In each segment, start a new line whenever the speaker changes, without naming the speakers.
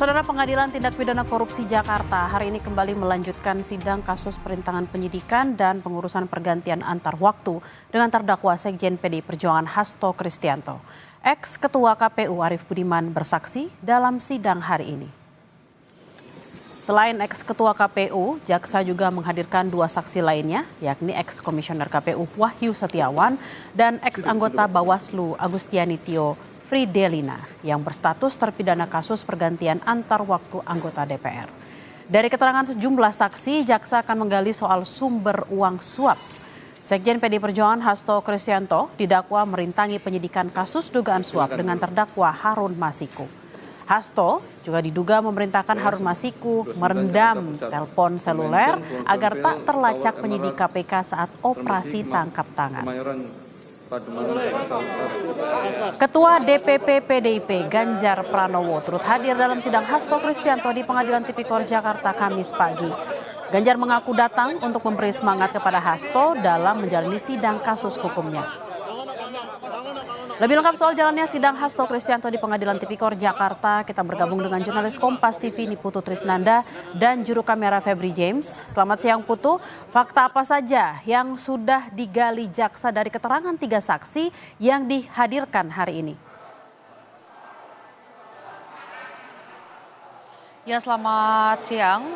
Saudara, Pengadilan Tindak Pidana Korupsi Jakarta hari ini kembali melanjutkan sidang kasus perintangan penyidikan dan pengurusan pergantian antar waktu dengan terdakwa Sekjen PDI Perjuangan Hasto Kristianto. Ex-Ketua KPU Arief Budiman bersaksi dalam sidang hari ini. Selain ex-Ketua KPU, jaksa juga menghadirkan dua saksi lainnya, yakni ex-Komisioner KPU Wahyu Setiawan dan ex-anggota Bawaslu Agustiani Tio Fridelina yang berstatus terpidana kasus pergantian antar waktu anggota DPR. Dari keterangan sejumlah saksi, jaksa akan menggali soal sumber uang suap. Sekjen PDI Perjuangan Hasto Kristianto didakwa merintangi penyidikan kasus dugaan suap dengan terdakwa Harun Masiku. Hasto juga diduga memerintahkan Harun Masiku merendam telepon seluler agar tak terlacak penyidik KPK saat operasi tangkap tangan. Ketua DPP PDIP Ganjar Pranowo turut hadir dalam sidang Hasto Kristianto di Pengadilan Tipikor Jakarta Kamis pagi. Ganjar mengaku datang untuk memberi semangat kepada Hasto dalam menjalani sidang kasus hukumnya. Lebih lengkap soal jalannya sidang Hasto Kristianto di Pengadilan Tipikor Jakarta, kita bergabung dengan jurnalis Kompas TV Niputu Trisnanda dan juru kamera Febri James. Selamat siang Putu, fakta apa saja yang sudah digali jaksa dari keterangan tiga saksi yang dihadirkan hari ini?
Ya, selamat siang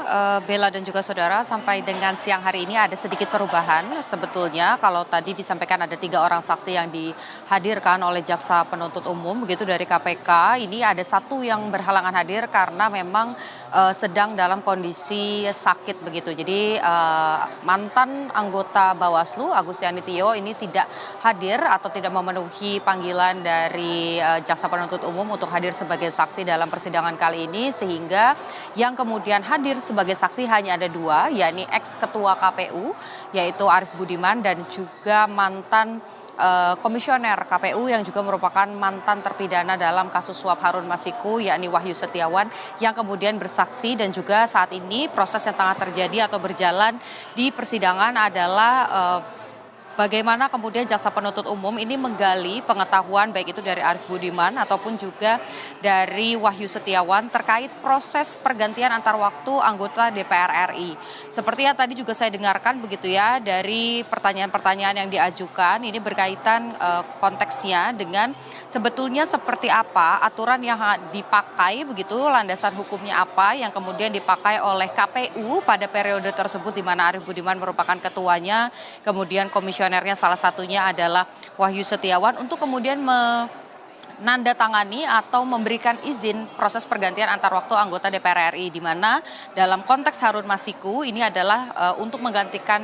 Bella dan juga saudara. Sampai dengan siang hari ini ada sedikit perubahan sebetulnya. Kalau tadi disampaikan ada 3 orang saksi yang dihadirkan oleh jaksa penuntut umum begitu dari KPK. Ini ada 1 yang berhalangan hadir karena memang sedang dalam kondisi sakit begitu. Jadi mantan anggota Bawaslu Agustiani Tio ini tidak hadir atau tidak memenuhi panggilan dari jaksa penuntut umum untuk hadir sebagai saksi dalam persidangan kali ini, sehingga yang kemudian hadir sebagai saksi hanya ada 2, yakni ex-ketua KPU yaitu Arief Budiman dan juga mantan komisioner KPU yang juga merupakan mantan terpidana dalam kasus suap Harun Masiku, yakni Wahyu Setiawan, yang kemudian bersaksi. Dan juga saat ini proses yang tengah terjadi atau berjalan di persidangan adalah bagaimana kemudian jaksa penuntut umum ini menggali pengetahuan baik itu dari Arief Budiman ataupun juga dari Wahyu Setiawan terkait proses pergantian antar waktu anggota DPR RI. Seperti yang tadi juga saya dengarkan begitu ya, dari pertanyaan-pertanyaan yang diajukan ini berkaitan konteksnya dengan sebetulnya seperti apa aturan yang dipakai begitu, landasan hukumnya apa yang kemudian dipakai oleh KPU pada periode tersebut di mana Arief Budiman merupakan ketuanya, kemudian komisionernya salah satunya adalah Wahyu Setiawan, untuk kemudian menandatangani atau memberikan izin proses pergantian antar waktu anggota DPR RI, di mana dalam konteks Harun Masiku ini adalah untuk menggantikan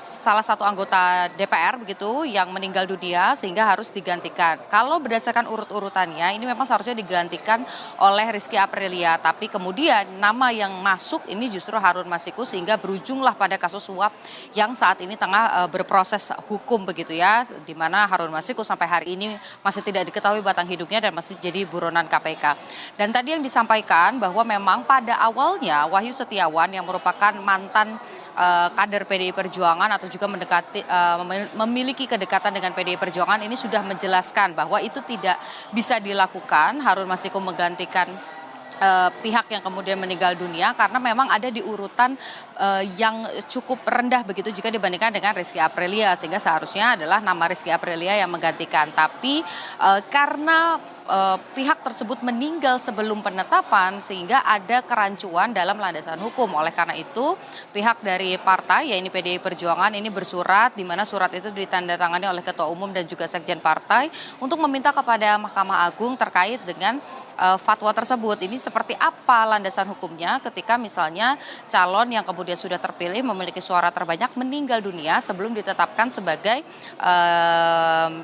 salah satu anggota DPR begitu yang meninggal dunia sehingga harus digantikan. Kalau berdasarkan urut-urutannya ini memang seharusnya digantikan oleh Rizky Aprilia, tapi kemudian nama yang masuk ini justru Harun Masiku sehingga berujunglah pada kasus suap yang saat ini tengah berproses hukum begitu ya, di mana Harun Masiku sampai hari ini masih tidak diketahui batang hidupnya dan masih jadi buronan KPK. Dan tadi yang disampaikan bahwa memang pada awalnya Wahyu Setiawan yang merupakan mantan kader PDI Perjuangan atau juga memiliki kedekatan dengan PDI Perjuangan ini sudah menjelaskan bahwa itu tidak bisa dilakukan, Harun Masiku menggantikan pihak yang kemudian meninggal dunia karena memang ada di urutan yang cukup rendah begitu jika dibandingkan dengan Rizky Aprilia, sehingga seharusnya adalah nama Rizky Aprilia yang menggantikan. Tapi karena pihak tersebut meninggal sebelum penetapan sehingga ada kerancuan dalam landasan hukum. Oleh karena itu pihak dari partai yaitu PDI Perjuangan ini bersurat, di mana surat itu ditandatangani oleh Ketua Umum dan juga Sekjen Partai untuk meminta kepada Mahkamah Agung terkait dengan fatwa tersebut. Ini seperti apa landasan hukumnya ketika misalnya calon yang kemudian sudah terpilih memiliki suara terbanyak meninggal dunia sebelum ditetapkan sebagai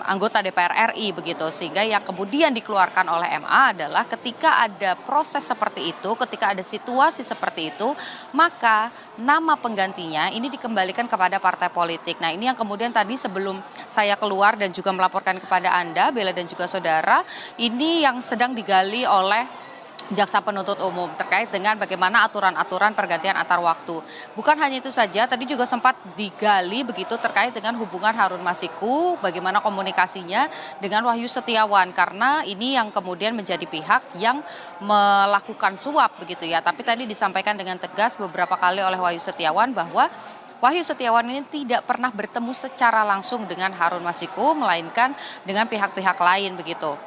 anggota DPR RI begitu, sehingga yang kemudian dikeluarkan oleh MA adalah ketika ada proses seperti itu, ketika ada situasi seperti itu, maka nama penggantinya ini dikembalikan kepada partai politik. Nah, ini yang kemudian tadi sebelum saya keluar dan juga melaporkan kepada Anda, Bella dan juga saudara, ini yang sedang digali oleh jaksa penuntut umum terkait dengan bagaimana aturan-aturan pergantian antar waktu. Bukan hanya itu saja, tadi juga sempat digali begitu terkait dengan hubungan Harun Masiku, bagaimana komunikasinya dengan Wahyu Setiawan, karena ini yang kemudian menjadi pihak yang melakukan suap begitu ya. Tapi tadi disampaikan dengan tegas beberapa kali oleh Wahyu Setiawan bahwa Wahyu Setiawan ini tidak pernah bertemu secara langsung dengan Harun Masiku, melainkan dengan pihak-pihak lain begitu.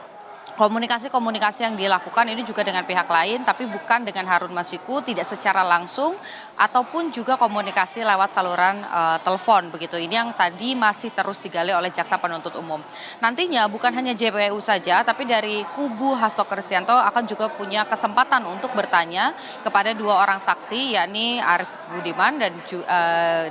Komunikasi-komunikasi yang dilakukan ini juga dengan pihak lain, tapi bukan dengan Harun Masiku, tidak secara langsung, ataupun juga komunikasi lewat saluran telepon begitu. Ini yang tadi masih terus digali oleh jaksa penuntut umum. Nantinya bukan hanya JPU saja, tapi dari kubu Hasto Kristianto akan juga punya kesempatan untuk bertanya kepada dua orang saksi, yakni Arief Budiman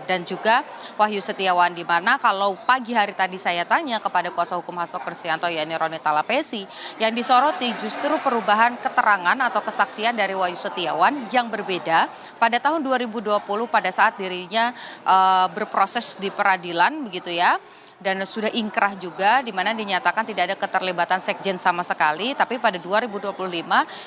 dan juga Wahyu Setiawan, di mana kalau pagi hari tadi saya tanya kepada kuasa hukum Hasto Kristianto, yakni Roni Talapesi, yang disoroti justru perubahan keterangan atau kesaksian dari Wahyu Setiawan yang berbeda pada tahun 2020 pada saat dirinya berproses di peradilan begitu ya. Dan sudah ingkrah juga, di mana dinyatakan tidak ada keterlibatan sekjen sama sekali. Tapi pada 2025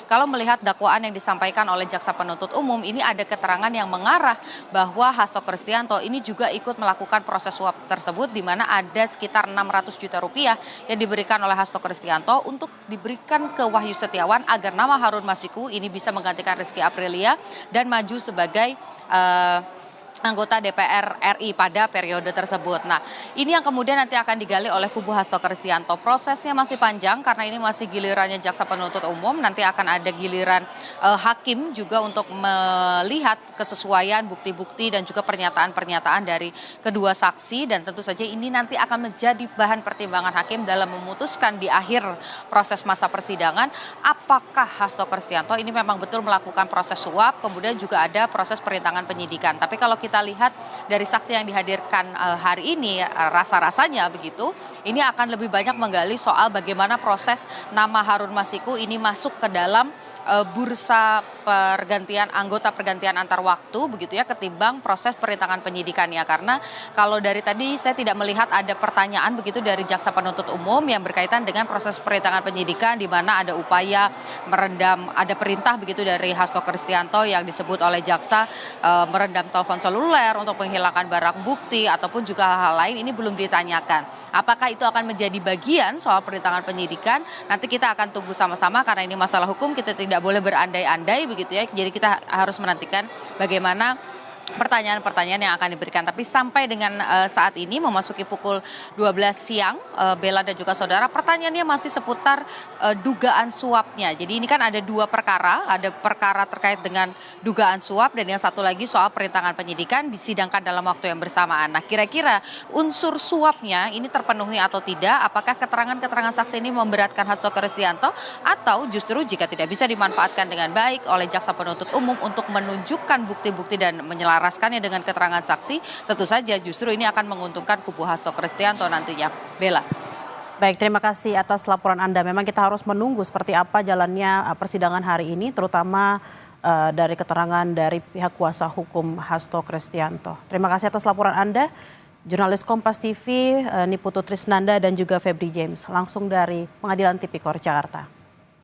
kalau melihat dakwaan yang disampaikan oleh jaksa penuntut umum, ini ada keterangan yang mengarah bahwa Hasto Kristianto ini juga ikut melakukan proses suap tersebut, di mana ada sekitar 600 juta rupiah yang diberikan oleh Hasto Kristianto untuk diberikan ke Wahyu Setiawan agar nama Harun Masiku ini bisa menggantikan Rizky Aprilia dan maju sebagai anggota DPR RI pada periode tersebut. Nah, ini yang kemudian nanti akan digali oleh kubu Hasto Kristianto. Prosesnya masih panjang karena ini masih gilirannya jaksa penuntut umum. Nanti akan ada giliran hakim juga untuk melihat kesesuaian bukti-bukti dan juga pernyataan-pernyataan dari kedua saksi. Dan tentu saja ini nanti akan menjadi bahan pertimbangan hakim dalam memutuskan di akhir proses masa persidangan apakah Hasto Kristianto ini memang betul melakukan proses suap, kemudian juga ada proses perintangan penyidikan. Tapi kalau kita lihat dari saksi yang dihadirkan hari ini, rasa-rasanya begitu, ini akan lebih banyak menggali soal bagaimana proses nama Harun Masiku ini masuk ke dalam bursa pergantian anggota pergantian antar waktu begitu ya, ketimbang proses perintangan penyidikannya. Karena kalau dari tadi saya tidak melihat ada pertanyaan begitu dari jaksa penuntut umum yang berkaitan dengan proses perintangan penyidikan, di mana ada upaya merendam, ada perintah begitu dari Hasto Kristianto yang disebut oleh jaksa merendam telepon seluler untuk menghilangkan barang bukti ataupun juga hal-hal lain. Ini belum ditanyakan. Apakah itu akan menjadi bagian soal perintangan penyidikan? Nanti kita akan tunggu sama-sama, karena ini masalah hukum, kita tidak boleh berandai-andai begitu ya. Jadi kita harus menantikan bagaimana pertanyaan-pertanyaan yang akan diberikan. Tapi sampai dengan saat ini memasuki pukul 12 siang, Bella dan juga saudara, pertanyaannya masih seputar dugaan suapnya. Jadi ini kan ada dua perkara, ada perkara terkait dengan dugaan suap dan yang satu lagi soal perintangan penyidikan disidangkan dalam waktu yang bersamaan. Nah, kira-kira unsur suapnya ini terpenuhi atau tidak? Apakah keterangan-keterangan saksi ini memberatkan Hasto Kristianto, atau justru jika tidak bisa dimanfaatkan dengan baik oleh jaksa penuntut umum untuk menunjukkan bukti-bukti dan menyelaraskannya dengan keterangan saksi, tentu saja justru ini akan menguntungkan kubu Hasto Kristianto nantinya. Bella.
Baik, terima kasih atas laporan Anda. Memang kita harus menunggu seperti apa jalannya persidangan hari ini, terutama dari keterangan dari pihak kuasa hukum Hasto Kristianto. Terima kasih atas laporan Anda, jurnalis Kompas TV Niputu Trisnanda dan juga Febri James, langsung dari Pengadilan Tipikor Jakarta.